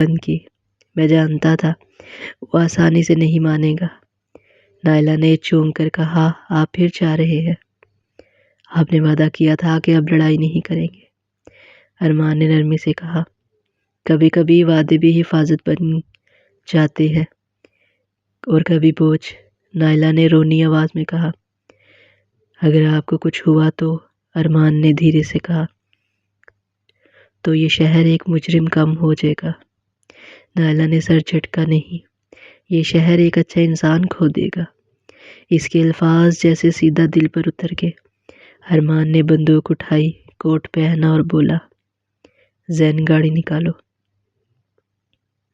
بند کی۔ میں جانتا تھا وہ آسانی سے نہیں مانے گا۔ نائلہ نے چونک کر کہا، آپ پھر جا رہے ہیں؟ آپ نے وعدہ کیا تھا کہ اب لڑائی نہیں کریں گے۔ ارمان نے نرمی سے کہا، کبھی کبھی وعدے بھی حفاظت بن جاتے ہیں اور کبھی بوجھ۔ نائلہ نے رونی آواز میں کہا، اگر آپ کو کچھ ہوا تو؟ ارمان نے دھیرے سے کہا، تو یہ شہر ایک مجرم کم ہو جائے گا۔ نائلہ نے سر جھٹکا، نہیں، یہ شہر ایک اچھا انسان کھو دے گا۔ اس کے الفاظ جیسے سیدھا دل پر اتر گئے۔ ارمان نے بندوق اٹھائی، کوٹ پہنا اور بولا، زین گاڑی نکالو۔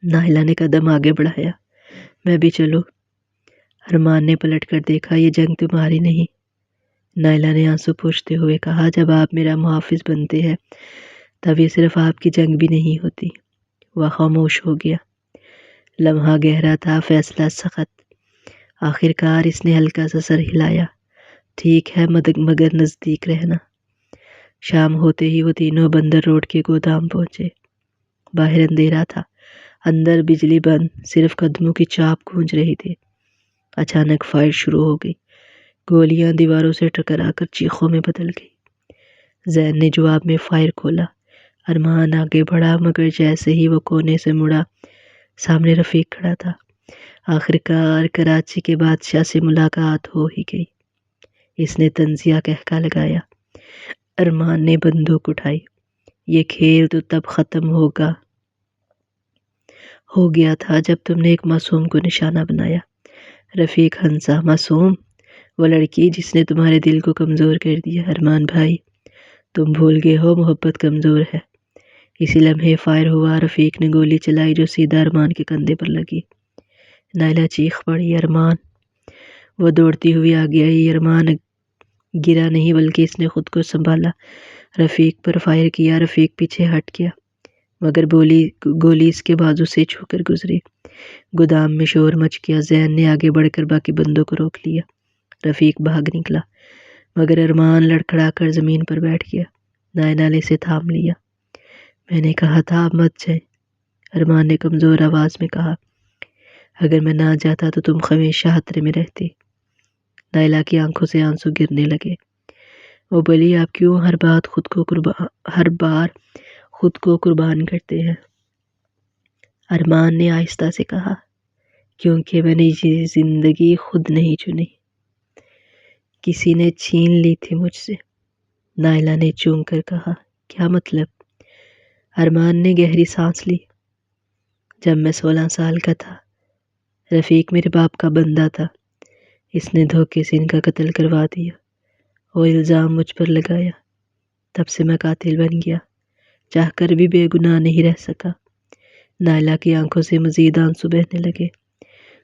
نائلہ نے قدم آگے بڑھایا، میں بھی چلوں؟ ارمان نے پلٹ کر دیکھا، یہ جنگ تمہاری نہیں۔ نائلہ نے آنسو پوچھتے ہوئے کہا، جب آپ میرا محافظ بنتے ہیں تب یہ صرف آپ کی جنگ بھی نہیں ہوتی۔ وہ خاموش ہو گیا۔ لمحہ گہرا تھا، فیصلہ سخت۔ آخر کار اس نے ہلکا سا سر ہلایا، ٹھیک ہے، مگر نزدیک رہنا۔ شام ہوتے ہی وہ تینوں بندر روڈ کے گودام پہنچے۔ باہر اندھیرا تھا، اندر بجلی بند، صرف قدموں کی چاپ گونج رہی تھی۔ اچانک فائر شروع ہو گئی، گولیاں دیواروں سے ٹکرا کر چیخوں میں بدل گئی۔ زین نے جواب میں فائر کھولا۔ ارمان آگے بڑھا، مگر جیسے ہی وہ کونے سے مڑا، سامنے رفیق کھڑا تھا۔ آخرکار کراچی کے بادشاہ سے ملاقات ہو ہی گئی۔ اس نے طنزیہ قہقہ لگایا۔ ارمان نے بندوق اٹھائی، یہ کھیل تو تب ختم ہو گیا تھا جب تم نے ایک معصوم کو نشانہ بنایا۔ رفیق ہنسا، معصوم؟ وہ لڑکی جس نے تمہارے دل کو کمزور کر دیا۔ ارمان بھائی، تم بھول گئے ہو محبت کمزور ہے۔ اسی لمحے فائر ہوا، رفیق نے گولی چلائی جو سیدھا ارمان کے کندھے پر لگی۔ نائلہ چیخ پڑی، ارمان! وہ دوڑتی ہوئی آگے آئی۔ ارمان گرا نہیں بلکہ اس نے خود کو سنبھالا، رفیق پر فائر کیا۔ رفیق پیچھے ہٹ گیا، مگر گولی اس کے بازو سے چھو کر گزری۔ گودام میں شور مچ گیا۔ زین نے آگے بڑھ کر باقی بندوں کو روک لیا۔ رفیق بھاگ نکلا، مگر ارمان لڑکھڑا کر زمین پر بیٹھ گیا۔ نائلہ نے اسے تھام لیا۔ میں نے کہا تھا آپ مت جائیں، ارمان نے کمزور آواز میں کہا۔ اگر میں نہ جاتا تو تم ہمیشہ خطرے میں رہتی۔ نائلہ کی آنکھوں سے آنسو گرنے لگے۔ وہ بولی، آپ کیوں ہر بار خود کو قربان کرتے ہیں؟ ارمان نے آہستہ سے کہا، کیونکہ میں نے یہ زندگی خود نہیں چنی، کسی نے چھین لی تھی مجھ سے۔ نائلہ نے چونک کر کہا، کیا مطلب؟ ارمان نے گہری سانس لی۔ جب میں 16 سال کا تھا، رفیق میرے باپ کا بندہ تھا۔ اس نے دھوکے سے ان کا قتل کروا دیا اور الزام مجھ پر لگایا۔ تب سے میں قاتل بن گیا، چاہ کر بھی بے گناہ نہیں رہ سکا۔ نائلہ کی آنکھوں سے مزید آنسو بہنے لگے۔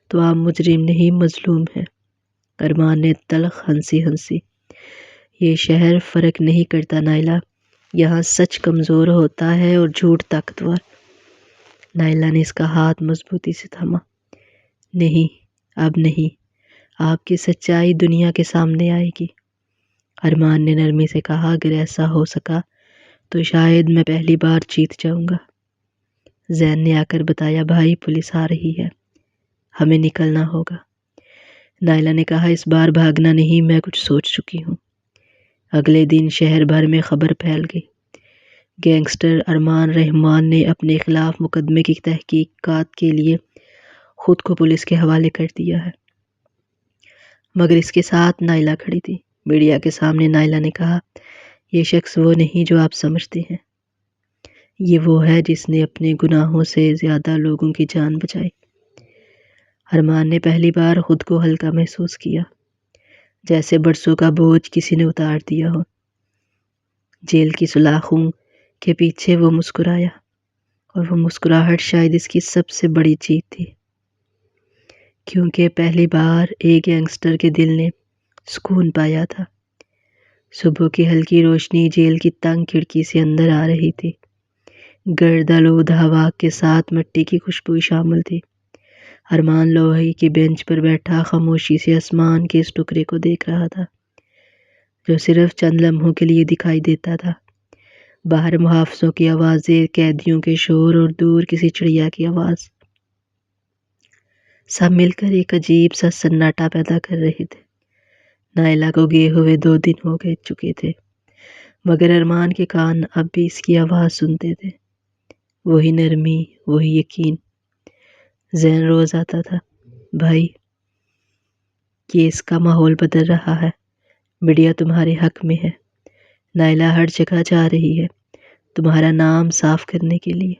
تو آپ مجرم نہیں، مظلوم ہیں۔ ارمان نے تلخ ہنسی۔ یہ شہر فرق نہیں کرتا نائلہ، یہاں سچ کمزور ہوتا ہے اور جھوٹ طاقتور۔ نائلہ نے اس کا ہاتھ مضبوطی سے تھاما۔ نہیں، اب نہیں، آپ کی سچائی دنیا کے سامنے آئے گی۔ ارمان نے نرمی سے کہا، اگر ایسا ہو سکا تو شاید میں پہلی بار جیت جاؤں گا۔ زین نے آ کر بتایا، بھائی پولیس آ رہی ہے، ہمیں نکلنا ہوگا۔ نائلہ نے کہا، اس بار بھاگنا نہیں، میں کچھ سوچ چکی ہوں۔ اگلے دن شہر بھر میں خبر پھیل گئی، گینگسٹر ارمان رحمان نے اپنے خلاف مقدمے کی تحقیقات کے لیے خود کو پولیس کے حوالے کر دیا ہے۔ مگر اس کے ساتھ نائلہ کھڑی تھی۔ میڈیا کے سامنے نائلہ نے کہا، یہ شخص وہ نہیں جو آپ سمجھتے ہیں، یہ وہ ہے جس نے اپنے گناہوں سے زیادہ لوگوں کی جان بچائی۔ ارمان نے پہلی بار خود کو ہلکا محسوس کیا، جیسے برسوں کا بوجھ کسی نے اتار دیا ہو۔ جیل کی سلاخوں کے پیچھے وہ مسکرایا، اور وہ مسکراہٹ شاید اس کی سب سے بڑی جیت تھی، کیونکہ پہلی بار ایک گینگسٹر کے دل نے سکون پایا تھا۔ صبح کی ہلکی روشنی جیل کی تنگ کھڑکی سے اندر آ رہی تھی۔ گرد آلود ہوا کے ساتھ مٹی کی خوشبو شامل تھی۔ ارمان لوہے کی بینچ پر بیٹھا خاموشی سے آسمان کے اس ٹکڑے کو دیکھ رہا تھا جو صرف چند لمحوں کے لیے دکھائی دیتا تھا۔ باہر محافظوں کی آوازیں، قیدیوں کے شور اور دور کسی چڑیا کی آواز، سب مل کر ایک عجیب سا سناٹا پیدا کر رہے تھے۔ نائلہ کو گئے ہوئے 2 دن ہو گئے چکے تھے، مگر ارمان کے کان اب بھی اس کی آواز سنتے تھے، وہی نرمی، وہی یقین۔ ذہن روز آتا تھا، بھائی کیس کا ماحول بدل رہا ہے، میڈیا تمہارے حق میں ہے، نائلہ ہر جگہ جا رہی ہے تمہارا نام صاف کرنے کے لیے۔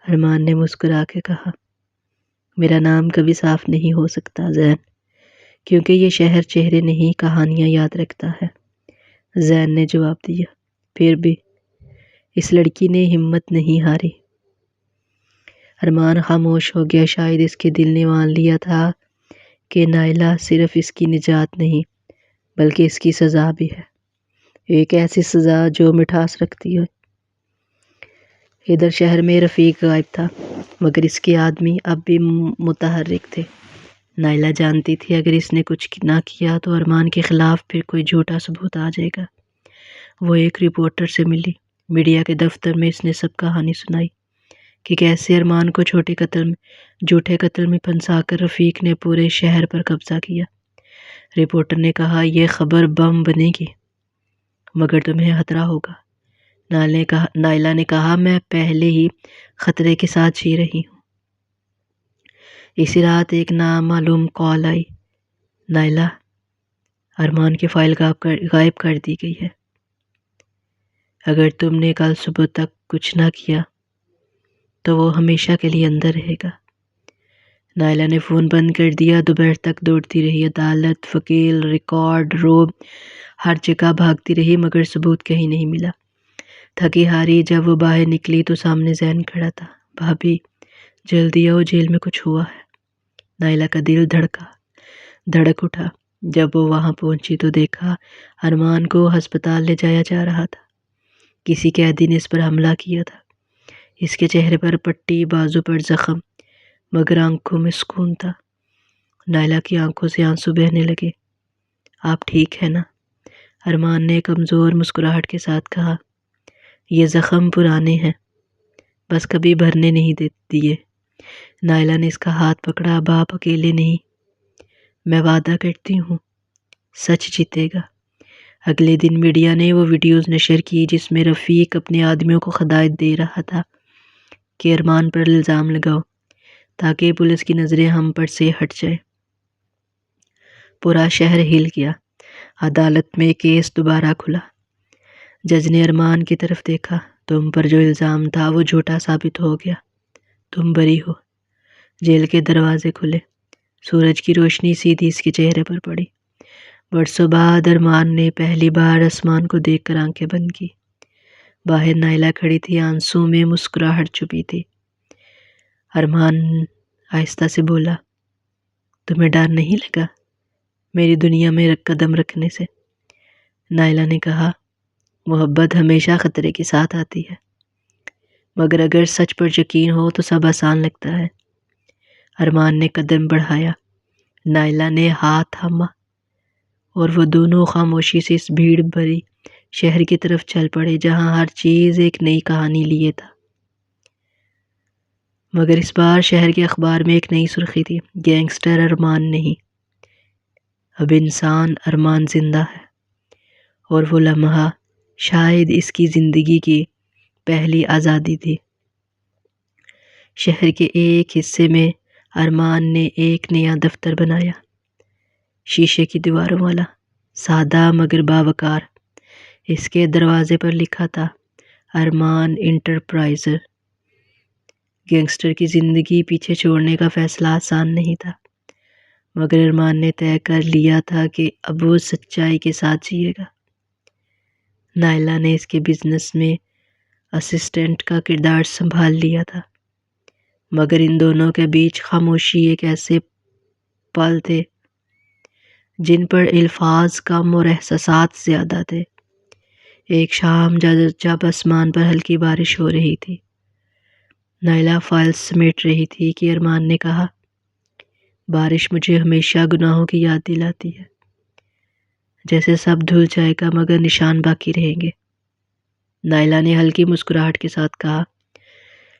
ارمان نے مسکرا کے کہا، میرا نام کبھی صاف نہیں ہو سکتا زین، کیونکہ یہ شہر چہرے نہیں کہانیاں یاد رکھتا ہے۔ زین نے جواب دیا، پھر بھی اس لڑکی نے ہمت نہیں ہاری۔ ارمان خاموش ہو گیا، شاید اس کے دل نے مان لیا تھا کہ نائلہ صرف اس کی نجات نہیں بلکہ اس کی سزا بھی ہے، ایک ایسی سزا جو مٹھاس رکھتی ہے۔ ادھر شہر میں رفیق غائب تھا، مگر اس کے آدمی اب بھی متحرک تھے۔ نائلہ جانتی تھی اگر اس نے کچھ نہ کیا تو ارمان کے خلاف پھر کوئی جھوٹا ثبوت آ جائے گا۔ وہ ایک رپورٹر سے ملی، میڈیا کے دفتر میں اس نے سب کہانی سنائی کہ کیسے ارمان کو جھوٹے قتل میں پھنسا کر رفیق نے پورے شہر پر قبضہ کیا۔ رپورٹر نے کہا، یہ خبر بم بنے گی مگر تمہیں خطرہ ہوگا۔ نائلہ نے کہا، میں پہلے ہی خطرے کے ساتھ جی رہی ہوں۔ اسی رات ایک نامعلوم کال آئی، نائلہ، ارمان کی فائل غائب کر دی گئی ہے، اگر تم نے کل صبح تک کچھ نہ کیا تو وہ ہمیشہ کے لیے اندر رہے گا۔ نائلہ نے فون بند کر دیا، دوپہر تک دوڑتی رہی، عدالت، وکیل، ریکارڈ روم، ہر جگہ بھاگتی رہی مگر ثبوت کہیں نہیں ملا۔ تھکی ہاری جب وہ باہر نکلی تو سامنے زین کھڑا تھا۔ بھابھی جلدی آؤ، جیل میں کچھ ہوا ہے۔ نائلہ کا دل دھڑک اٹھا۔ جب وہ وہاں پہنچی تو دیکھا ارمان کو ہسپتال لے جایا جا رہا تھا۔ کسی قیدی نے اس پر حملہ کیا تھا۔ اس کے چہرے پر پٹی، بازو پر زخم، مگر آنکھوں میں سکون تھا۔ نائلہ کی آنکھوں سے آنسو بہنے لگے۔ آپ ٹھیک ہے نا؟ ارمان نے کمزور مسکراہٹ کے ساتھ کہا، یہ زخم پرانے ہیں، بس کبھی بھرنے نہیں دیے۔ نائلہ نے اس کا ہاتھ پکڑا، باپ اکیلے نہیں، میں وعدہ کرتی ہوں سچ جیتے گا۔ اگلے دن میڈیا نے وہ ویڈیوز نشر کی جس میں رفیق اپنے آدمیوں کو ہدایت دے رہا تھا کہ ارمان پر الزام لگاؤ تاکہ پولیس کی نظریں ہم پر سے ہٹ جائے۔ پورا شہر ہل گیا۔ عدالت میں کیس دوبارہ کھلا۔ جج نے ارمان کی طرف دیکھا، تم پر جو الزام تھا وہ جھوٹا ثابت ہو گیا، تم بری ہو۔ جیل کے دروازے کھلے، سورج کی روشنی سیدھی اس کے چہرے پر پڑی۔ برسوں بعد ارمان نے پہلی بار آسمان کو دیکھ کر آنکھیں بند کی۔ باہر نائلہ کھڑی تھی، آنسوں میں مسکراہٹ چھپی تھی۔ ارمان آہستہ سے بولا، تمہیں ڈر نہیں لگا میری دنیا میں قدم رکھنے سے؟ نائلہ نے کہا، محبت ہمیشہ خطرے کے ساتھ آتی ہے، مگر اگر سچ پر یقین ہو تو سب آسان لگتا ہے۔ ارمان نے قدم بڑھایا، نائلہ نے ہاتھ تھاما اور وہ دونوں خاموشی سے اس بھیڑ بھری شہر کی طرف چل پڑے جہاں ہر چیز ایک نئی کہانی لیے تھا۔ مگر اس بار شہر کے اخبار میں ایک نئی سرخی تھی، گینگسٹر ارمان نہیں، اب انسان ارمان زندہ ہے۔ اور وہ لمحہ شاید اس کی زندگی کی پہلی آزادی تھی۔ شہر کے ایک حصے میں ارمان نے ایک نیا دفتر بنایا، شیشے کی دیواروں والا، سادہ مگر باوقار۔ اس کے دروازے پر لکھا تھا، ارمان انٹرپرائزر۔ گینگسٹر کی زندگی پیچھے چھوڑنے کا فیصلہ آسان نہیں تھا، مگر ارمان نے طے کر لیا تھا کہ اب وہ سچائی کے ساتھ جیے گا۔ نائلہ نے اس کے بزنس میں اسسٹنٹ کا کردار سنبھال لیا تھا، مگر ان دونوں کے بیچ خاموشی ایک ایسے پل تھے جن پر الفاظ کم اور احساسات زیادہ تھے۔ ایک شام جب آسمان پر ہلکی بارش ہو رہی تھی، نائلہ فائل سمیٹ رہی تھی کہ ارمان نے کہا، بارش مجھے ہمیشہ گناہوں کی یاد دلاتی ہے، جیسے سب دھل جائے گا مگر نشان باقی رہیں گے۔ نائلہ نے ہلکی مسکراہٹ کے ساتھ کہا،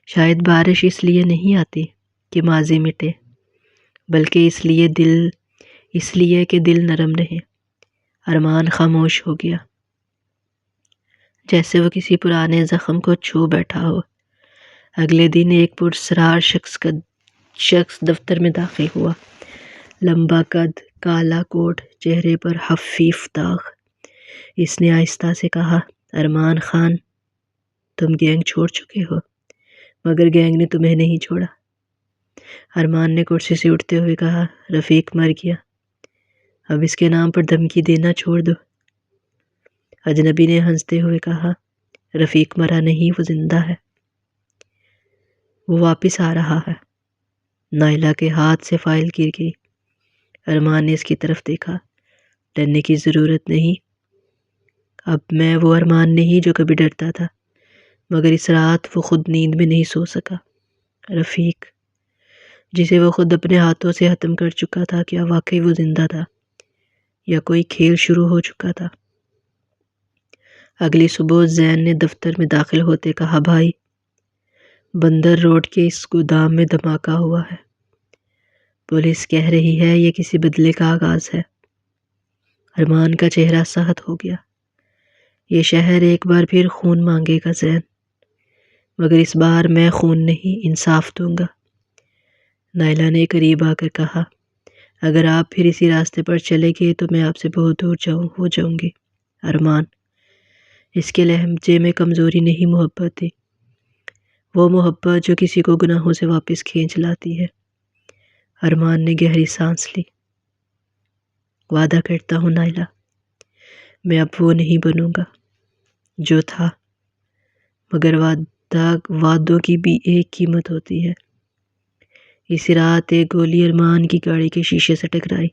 شاید بارش اس لیے نہیں آتی کہ ماضی مٹے، بلکہ اس لیے کہ دل نرم رہے۔ ارمان خاموش ہو گیا، جیسے وہ کسی پرانے زخم کو چھو بیٹھا ہو۔ اگلے دن ایک پراسرار شخص دفتر میں داخل ہوا۔ لمبا قد، کالا کوٹ، چہرے پر خفیف داغ۔ اس نے آہستہ سے کہا، ارمان خان، تم گینگ چھوڑ چکے ہو، مگر گینگ نے تمہیں نہیں چھوڑا۔ ارمان نے کرسی سے اٹھتے ہوئے کہا، رفیق مر گیا، اب اس کے نام پر دھمکی دینا چھوڑ دو۔ اجنبی نے ہنستے ہوئے کہا، رفیق مرا نہیں، وہ زندہ ہے، وہ واپس آ رہا ہے۔ نائلہ کے ہاتھ سے فائل گر گئی۔ ارمان نے اس کی طرف دیکھا، ڈرنے کی ضرورت نہیں، اب میں وہ ارمان نہیں جو کبھی ڈرتا تھا، مگر اس رات وہ خود نیند میں نہیں سو سکا۔ رفیق، جسے وہ خود اپنے ہاتھوں سے ختم کر چکا تھا، کیا واقعی وہ زندہ تھا یا کوئی کھیل شروع ہو چکا تھا؟ اگلی صبح زین نے دفتر میں داخل ہوتے کہا، بھائی، بندر روڈ کے اس گودام میں دھماکہ ہوا ہے، پولیس کہہ رہی ہے یہ کسی بدلے کا آغاز ہے۔ ارمان کا چہرہ سخت ہو گیا، یہ شہر ایک بار پھر خون مانگے گا زین، مگر اس بار میں خون نہیں، انصاف دوں گا۔ نائلہ نے قریب آ کر کہا، اگر آپ پھر اسی راستے پر چلے گئے تو میں آپ سے بہت دور ہو جاؤں گی۔ ارمان، اس کے لہجے میں کمزوری نہیں، محبت تھی، وہ محبت جو کسی کو گناہوں سے واپس کھینچ لاتی ہے۔ ارمان نے گہری سانس لی، وعدہ کرتا ہوں نائلہ، میں اب وہ نہیں بنوں گا جو تھا، مگر وعدوں کی بھی ایک قیمت ہوتی ہے۔ اسی رات ایک گولی ارمان کی گاڑی کے شیشے سے ٹکرائی۔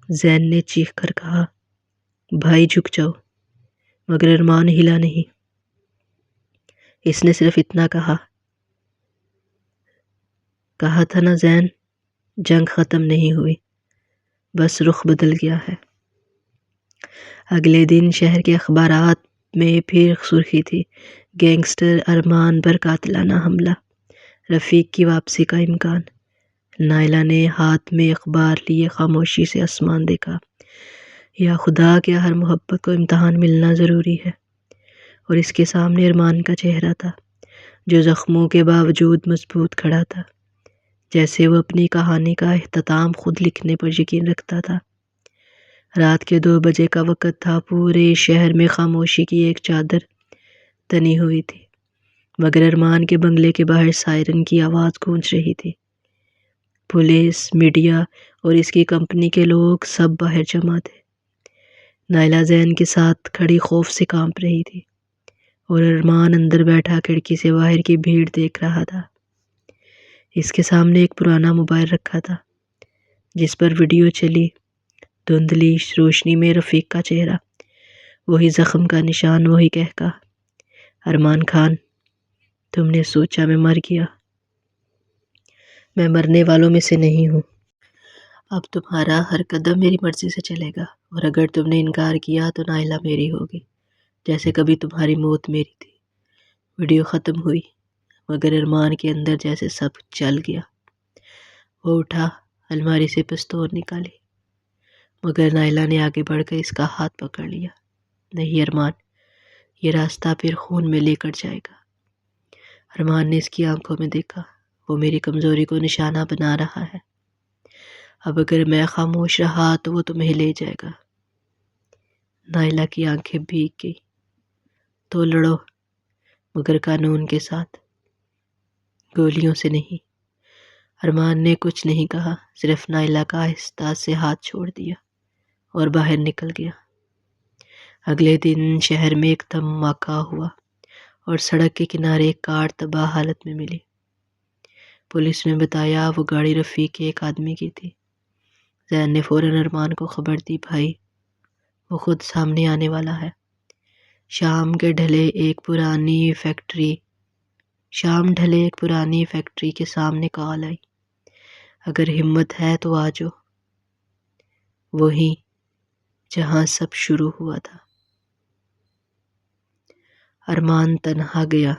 زین نے چیخ کر کہا، بھائی جھک جاؤ، مگر ارمان ہلا نہیں۔ اس نے صرف اتنا کہا تھا نا زین، جنگ ختم نہیں ہوئی، بس رخ بدل گیا ہے۔ اگلے دن شہر کے اخبارات میں پھر سرخی تھی، گینگسٹر ارمان پر قاتلانہ حملہ، رفیق کی واپسی کا امکان۔ نائلہ نے ہاتھ میں اخبار لیے خاموشی سے آسمان دیکھا۔ یا خدا، کیا ہر محبت کو امتحان ملنا ضروری ہے؟ اور اس کے سامنے ارمان کا چہرہ تھا، جو زخموں کے باوجود مضبوط کھڑا تھا، جیسے وہ اپنی کہانی کا اختتام خود لکھنے پر یقین رکھتا تھا۔ رات کے 2 بجے کا وقت تھا، پورے شہر میں خاموشی کی ایک چادر تنی ہوئی تھی، مگر ارمان کے بنگلے کے باہر سائرن کی آواز گونج رہی تھی۔ پولیس، میڈیا اور اس کی کمپنی کے لوگ سب باہر جمع تھے۔ نائلہ زین کے ساتھ کھڑی خوف سے کانپ رہی تھی، اور ارمان اندر بیٹھا کھڑکی سے باہر کی بھیڑ دیکھ رہا تھا۔ اس کے سامنے ایک پرانا موبائل رکھا تھا، جس پر ویڈیو چلی، دھندلی روشنی میں رفیق کا چہرہ، وہی زخم کا نشان، وہی کہا، ارمان خان، تم نے سوچا میں مر گیا، میں مرنے والوں میں سے نہیں ہوں۔ اب تمہارا ہر قدم میری مرضی سے چلے گا، اور اگر تم نے انکار کیا تو نائلہ میری ہوگی، جیسے کبھی تمہاری موت میری تھی۔ ویڈیو ختم ہوئی، مگر ارمان کے اندر جیسے سب چل گیا۔ وہ اٹھا، الماری سے پستول نکالی، مگر نائلہ نے آگے بڑھ کر اس کا ہاتھ پکڑ لیا۔ نہیں ارمان، یہ راستہ پھر خون میں لے کر جائے گا۔ ارمان نے اس کی آنکھوں میں دیکھا، وہ میری کمزوری کو نشانہ بنا رہا ہے، اب اگر میں خاموش رہا تو وہ تمہیں لے جائے گا۔ نائلہ کی آنکھیں بھیگ گئی، تو لڑو، مگر قانون کے ساتھ، گولیوں سے نہیں۔ ارمان نے کچھ نہیں کہا، صرف نائلہ کا آہستہ سے ہاتھ چھوڑ دیا اور باہر نکل گیا۔ اگلے دن شہر میں ایک دھماکہ ہوا، اور سڑک کے کنارے ایک کار تباہ حالت میں ملی۔ پولیس نے بتایا وہ گاڑی رفیق کے ایک آدمی کی تھی۔ زین نے فوراً ارمان کو خبر دی، بھائی، وہ خود سامنے آنے والا ہے۔ شام ڈھلے ایک پرانی فیکٹری کے سامنے کال آئی، اگر ہمت ہے تو آ جاؤ، وہیں جہاں سب شروع ہوا تھا۔ ارمان تنہا گیا۔